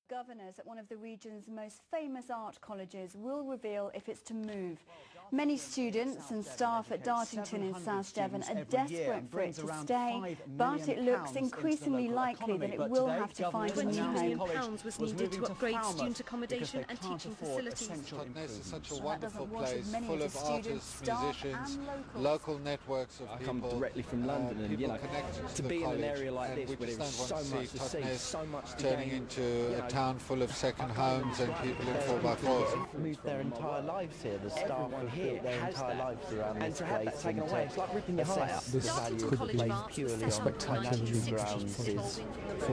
Governors at one of the region's most famous art colleges will reveal if it's to move. Many students and staff at Dartington in South Devon are desperate for it to stay, but it looks increasingly likely that it will have to find a new home. £20 million was needed to upgrade student accommodation and teaching facilities. Totnes is such a wonderful place, full of artists, musicians, local networks of people. I come directly from London, and you know, to be in an area like this where there's so much to see, so much to turning into a town full of second homes and people in 4x4s. Moved their entire lives here. The staff have built their entire lives around this place, taken away. It's like ripping your heart out. This Dartington College of Arts, purely the on financial grounds is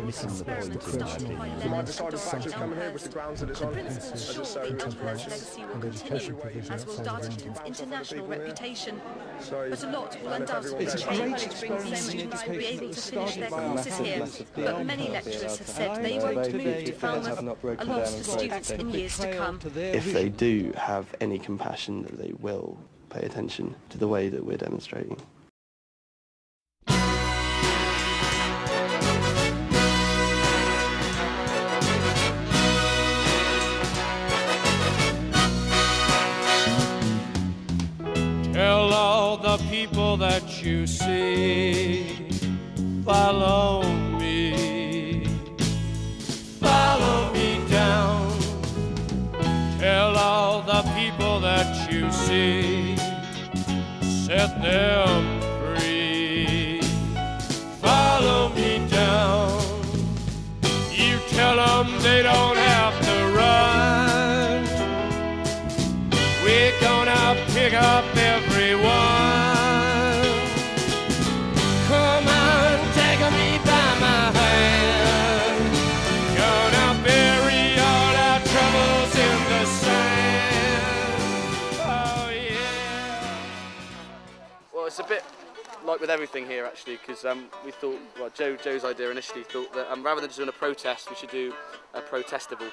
missing the point, in my opinion. So my deciding factor of coming here was the grounds that it's on. As will Dartington's international reputation. But a lot will undoubtedly change. They will be able to finish their courses here. But many lecturers have said they won't move to Falmouth, a loss to students in years to come. If they do have any compassion, that they will pay attention to the way that we're demonstrating. Tell all the people that you see, follow me, follow me down. Tell all the people that you see, set them free, follow me down. You tell them they don't have to run, we're gonna pick up everyone. Come on, take me by my hand. Gonna bury all our troubles in the sand. Oh yeah. Well, it's a bit like with everything here actually, because we thought, well, Joe's idea initially thought that rather than just doing a protest, we should do a protestival,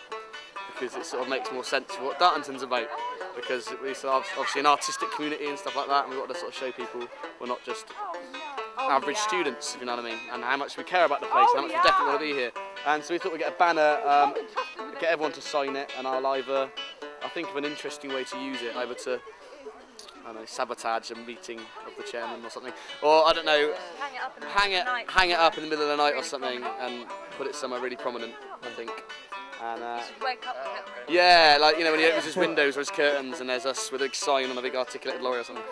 because it sort of makes more sense for what Dartington's about. Because we have obviously an artistic community and stuff like that, and we've got to sort of show people we're not just average students, if you know what I mean, and how much we care about the place, and how much we definitely want to be here. And so we thought we'd get a banner, get everyone to sign it, and I'll either, I think of an interesting way to use it, either to, I don't know, sabotage a meeting of the chairman or something, or I don't know, hang it up in the middle of the night or something, and put it somewhere really prominent, I think. And, wake up with it. yeah, like, you know, when he opens his windows or his curtains and there's us with a sign on a big articulated lorry or something.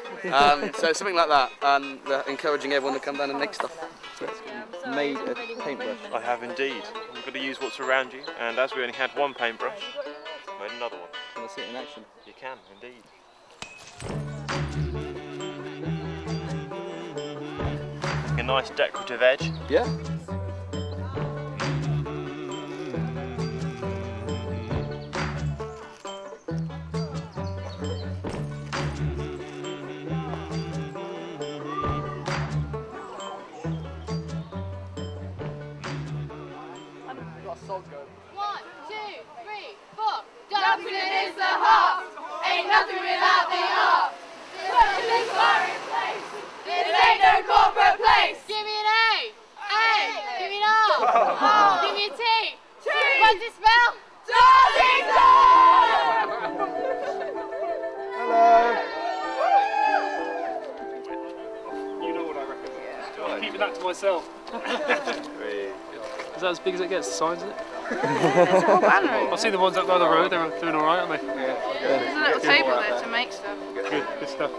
So something like that, and encouraging everyone to come down and make stuff. So made a paintbrush. I have indeed. You've got to use what's around you, and as we only had one paintbrush, I made another one. Can I see it in action? You can, indeed. A nice decorative edge. Yeah. One, two, three, four. Dartington is the heart. Ain't nothing without the art. This is our place. This ain't no corporate place. Give me an A. A. Give me an R. R. Give me a T. T. What's it spell? Dartington! Hello. You know what I reckon. Yeah. I'm keeping that to myself. Is that as big as it gets, the signs, is it? There's a whole banner. I see the ones up by the road, they're doing alright, aren't they? Yeah. There's a little table there to make stuff. Good stuff.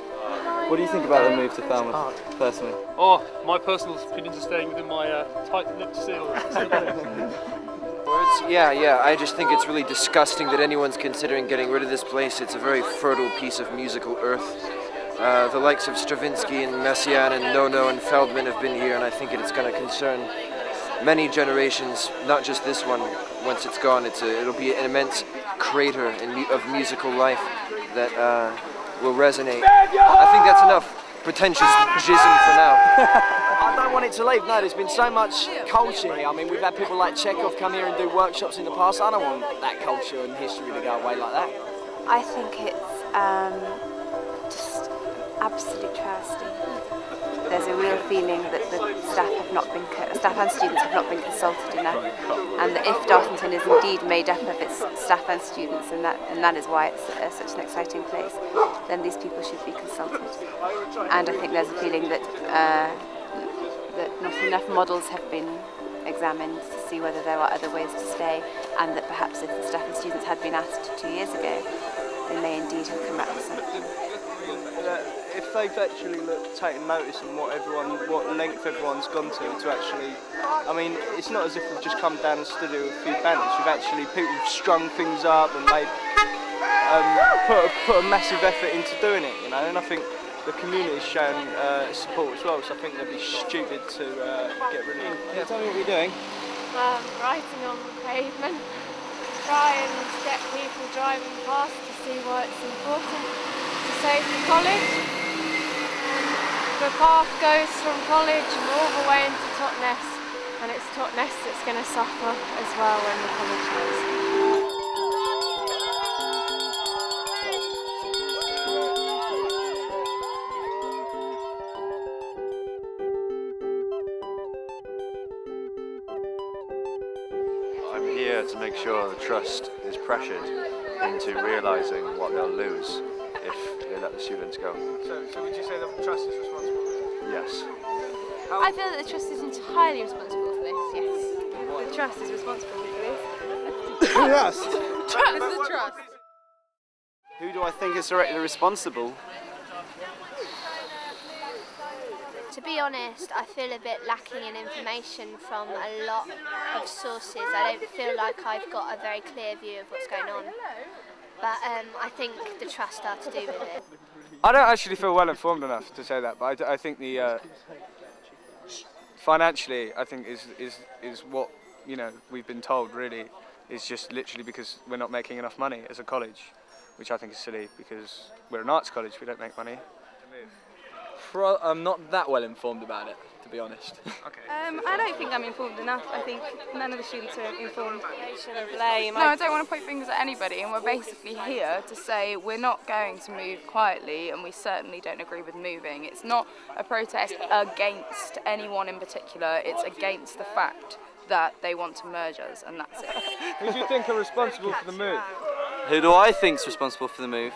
What do you think about the move to Falmouth, personally? Oh, my personal opinions are staying within my tight-lipped seal. Yeah, I just think it's really disgusting that anyone's considering getting rid of this place. It's a very fertile piece of musical earth. The likes of Stravinsky and Messiaen and Nono and Feldman have been here, and I think it's going to concern many generations, not just this one. Once it's gone, it'll be an immense crater of musical life that will resonate. I think that's enough pretentious jism for now. I don't want it to leave. No, there's been so much culture here. I mean, we've had people like Chekhov come here and do workshops in the past. I don't want that culture and history to go away like that. I think it's just absolute travesty. there's a real feeling that the staff and students have not been consulted enough, and that if Dartington is indeed made up of its staff and students, and that is why it's such an exciting place, then these people should be consulted. And I think there's a feeling that that not enough models have been examined to see whether there are other ways to stay, and that perhaps if the staff and students had been asked 2 years ago, they may indeed have come up with something. If they've actually taken notice on what length everyone's gone to actually, I mean, it's not as if we've just come down and stood here with a few banners. People have strung things up and made put a massive effort into doing it, you know. And I think the community's shown support as well. So I think they'd be stupid to get rid of it. Yeah, tell me what you're doing. Writing on the pavement, try and get people driving past to see why it's important to save the college. The path goes from college and all the way into Totnes, and it's Totnes that's going to suffer as well when the college goes. I'm here to make sure the Trust is pressured into realising what they'll lose if they let the students go. So would you say the Trust is responsible? Yes. I feel that the Trust is entirely responsible for this, yes. The Trust is responsible for this. Trust? The Trust. Who do I think is directly responsible? To be honest, I feel a bit lacking in information from a lot of sources. I don't feel like I've got a very clear view of what's going on. But I think the Trust are to do with it. I don't actually feel well informed enough to say that, but I think the financially, I think is what we've been told really is just literally because we're not making enough money as a college, which I think is silly because we're an arts college, we don't make money. I'm not that well informed about it, to be honest. Okay. I don't think I'm informed enough. I think none of the students are informed. Blame. No, I don't want to point fingers at anybody, and we're basically here to say we're not going to move quietly, and we certainly don't agree with moving. It's not a protest against anyone in particular, it's against the fact that they want to merge us, and that's it. Who do you think are responsible for the move? Who do I think's responsible for the move?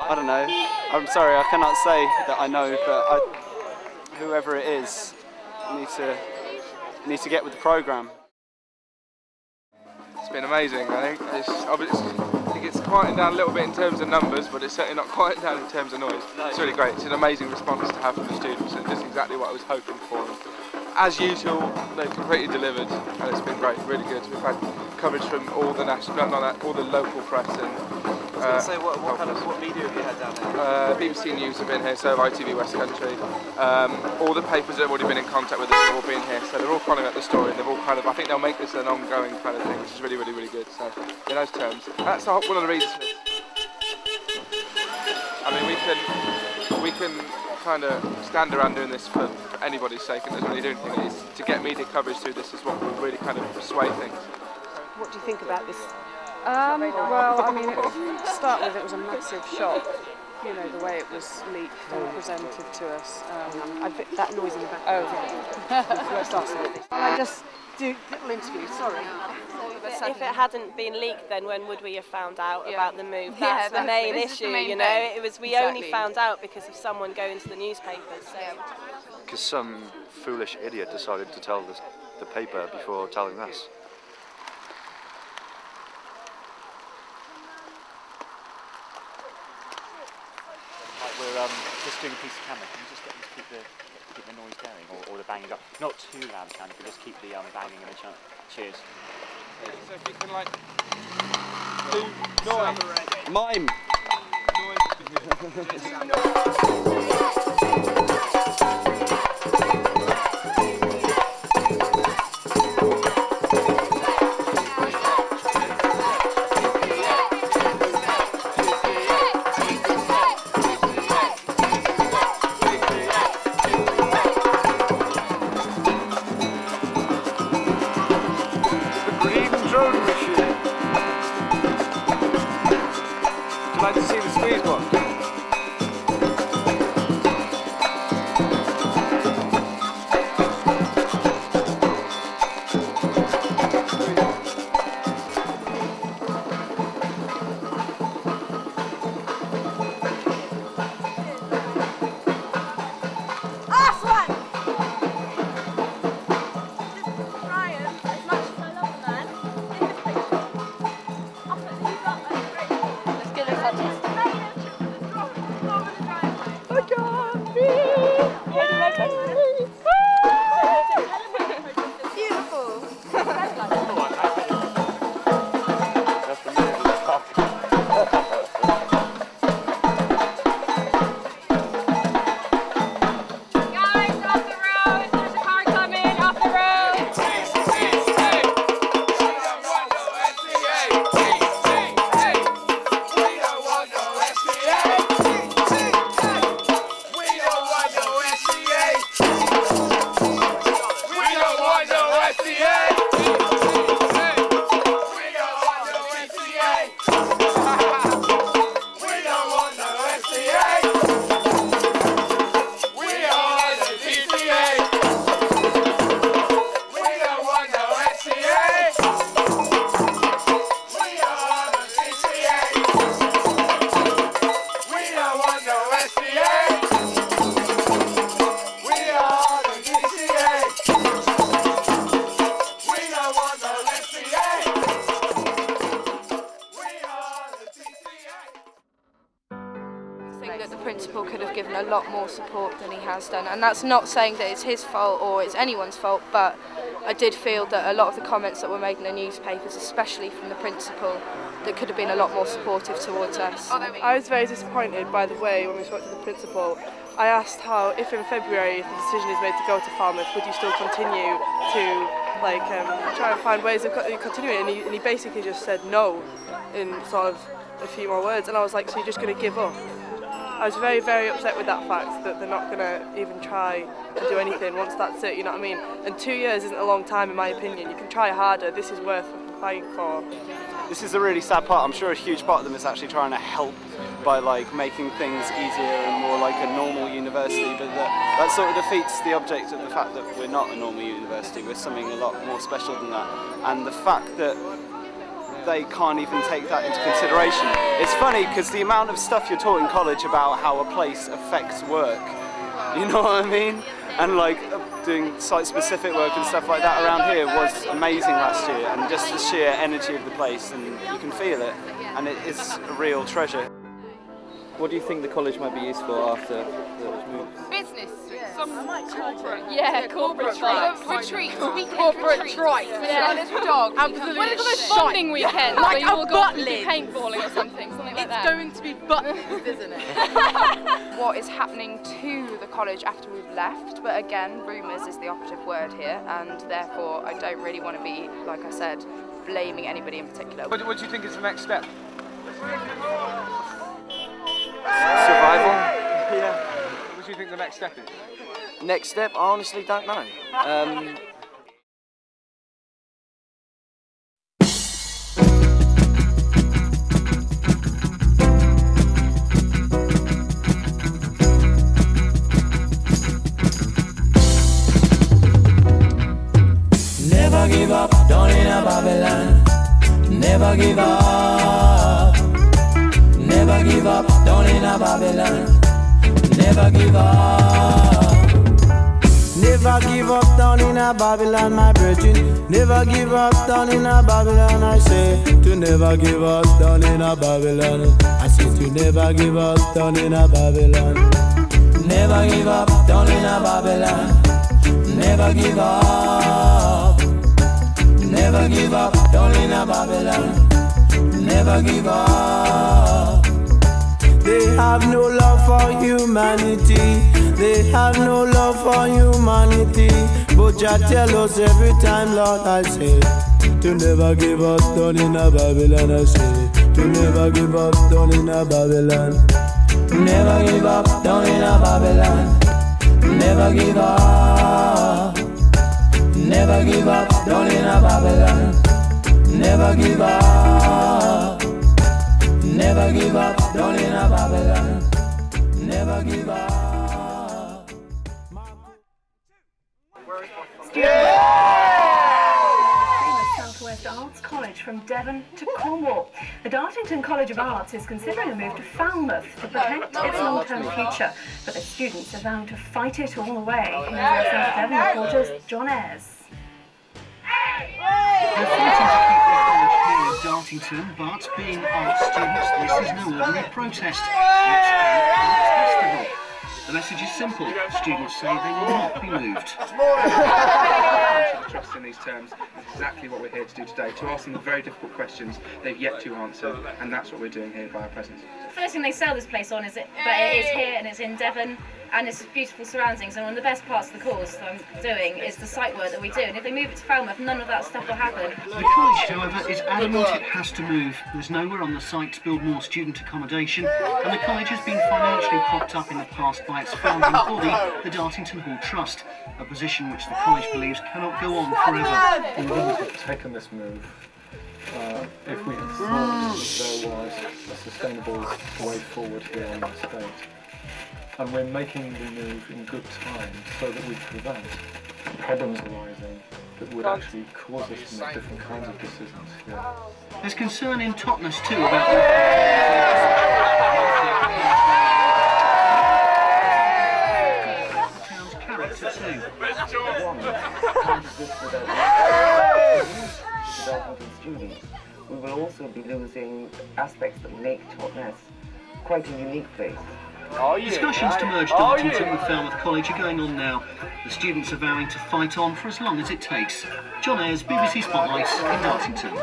I don't know. I'm sorry, I cannot say that I know, but whoever it is needs to get with the programme. It's been amazing. I think it's quieting down a little bit in terms of numbers, but it's certainly not quieting down in terms of noise. It's really great. It's an amazing response to have from the students, and it's exactly what I was hoping for. As usual, they've completely delivered, and it's been great, really good. We've had coverage from all the all the local press and. I was going to say, what media have you had down there? BBC News have been here, so have ITV West Country. All the papers that have already been in contact with us have all been here, so they're all following up the story. They've all I think they'll make this an ongoing kind of thing, which is really, really, really good. So, in those terms, that's one of the reasons. I mean, we can kind of stand around doing this for anybody's sake, and doesn't really do anything. It's to get media coverage through this is what will really kind of sway things. What do you think about this? Well, I mean, to start with, it was a massive shock, you know, the way it was leaked and presented to us. That noise in the back. Oh, yeah. Let's start with this. I just do a little interview, sorry. If it hadn't been leaked, then when would we have found out about the move? That's the main issue, you know. It was we only found out because of someone going to the newspapers. Because some foolish idiot decided to tell the paper before telling us. We're just doing a piece of camera. Can you just get them to keep the noise going, or the banging up? Not too loud, can you? But just keep the banging and the cheers. So if you can do noise. Mime. To see the squeeze box. lot more support than he has done, and that's not saying that it's his fault or it's anyone's fault, but I did feel that a lot of the comments that were made in the newspapers, especially from the principal, that could have been a lot more supportive towards us. I was very disappointed by the way when we spoke to the principal. I asked how, if in February, if the decision is made to go to Falmouth, would you still continue to try and find ways of continuing? And he basically just said no in sort of a few more words, and I was like, so you're just going to give up? I was very, very upset with that fact that they're not going to even try to do anything once that's it, you know what I mean? And 2 years isn't a long time in my opinion. You can try harder. This is worth fighting for. This is a really sad part. I'm sure a huge part of them is actually trying to help by making things easier and more like a normal university, but that sort of defeats the object of the fact that we're not a normal university. We're something a lot more special than that. And the fact that they can't even take that into consideration. It's funny because the amount of stuff you're taught in college about how a place affects work, you know what I mean? And doing site-specific work and stuff like that around here was amazing last year, and just the sheer energy of the place, and you can feel it, and it is a real treasure. What do you think the college might be used for after those moves? Business. Some corporate. Yeah, corporate trips. Retreats. Corporate trips. Yeah. Little dog. Absolutely. What is this bonding weekend? Like so a butt lid. Paintballing or something like that. It's going to be butt lids, isn't it? What is happening to the college after we've left, but again, rumours is the operative word here, and therefore I don't really want to be, like I said, blaming anybody in particular. What do you think is the next step? Survival? Yeah. What do you think the next step is? Next step? I honestly don't know. Never give up, down in a Babylon. Never give up. Never give up, down in a Babylon. Never give up. Never give up down in a Babylon, my brethren. Never give up down in a Babylon. I say to never give up down in a Babylon. I say to never give up down in a Babylon. Never give up down in a Babylon. Never give up. Never give up down in a Babylon. Never give up. They have no love for humanity. They have no love for humanity. But Jah tell us every time, Lord, I say to never give up down in a Babylon. I say to never give up down in a Babylon. Never give up down in a Babylon. Never give up. Never give up down in a Babylon. Never give up. Never give up down in a Babylon. Never give up. Southwest Arts College from Devon to Cornwall. The Dartington College of Arts is considering a move to Falmouth to protect its long-term future, but the students are vowing to fight it all the way. Here's our Devon reporter's John Ayres. They're fighting to keep their college here at Dartington, but being art students, this is no ordinary protest. It's an art festival. The message is simple. Students say they will not be moved. Trust in these terms is exactly what we're here to do today, to ask them the very difficult questions they've yet to answer, and that's what we're doing here by our presence. The first thing they sell this place on is that it is here and it's in Devon, and it's beautiful surroundings, and one of the best parts of the course that I'm doing is the site work that we do, and if they move it to Falmouth, none of that stuff will happen. The college, however, is adamant it has to move. There's nowhere on the site to build more student accommodation, and the college has been financially propped up in the past by its founding body, the Dartington Hall Trust, a position which the college believes cannot go on forever. We wouldn't have taken this move if we had thought that there was a sustainable way forward here on the state. And we're making the move in good time so that we prevent problems arising that would actually cause us to make different kinds of decisions here. There's concern in Totnes too about the town's character too. Students, we will also be losing aspects that make Totnes quite a unique place. Discussions to merge Dartington with Falmouth College are going on now. The students are vowing to fight on for as long as it takes. John Ayres, BBC Spotlight in Dartington.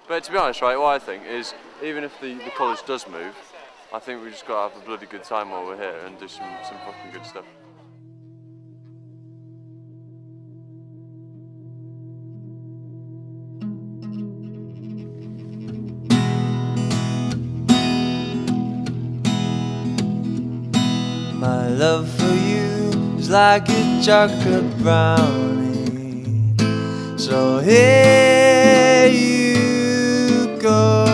But to be honest, right, what I think is, even if the college does move, I think we just got to have a bloody good time while we're here and do some fucking good stuff. My love for you is like a chocolate brownie. So here you go.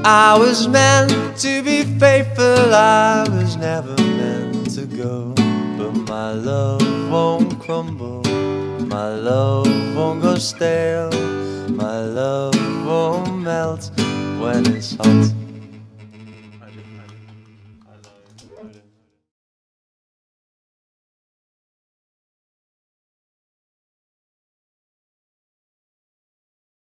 I was meant to be faithful, I was never meant to go. But my love won't crumble, my love won't go stale, my love won't melt when it's hot.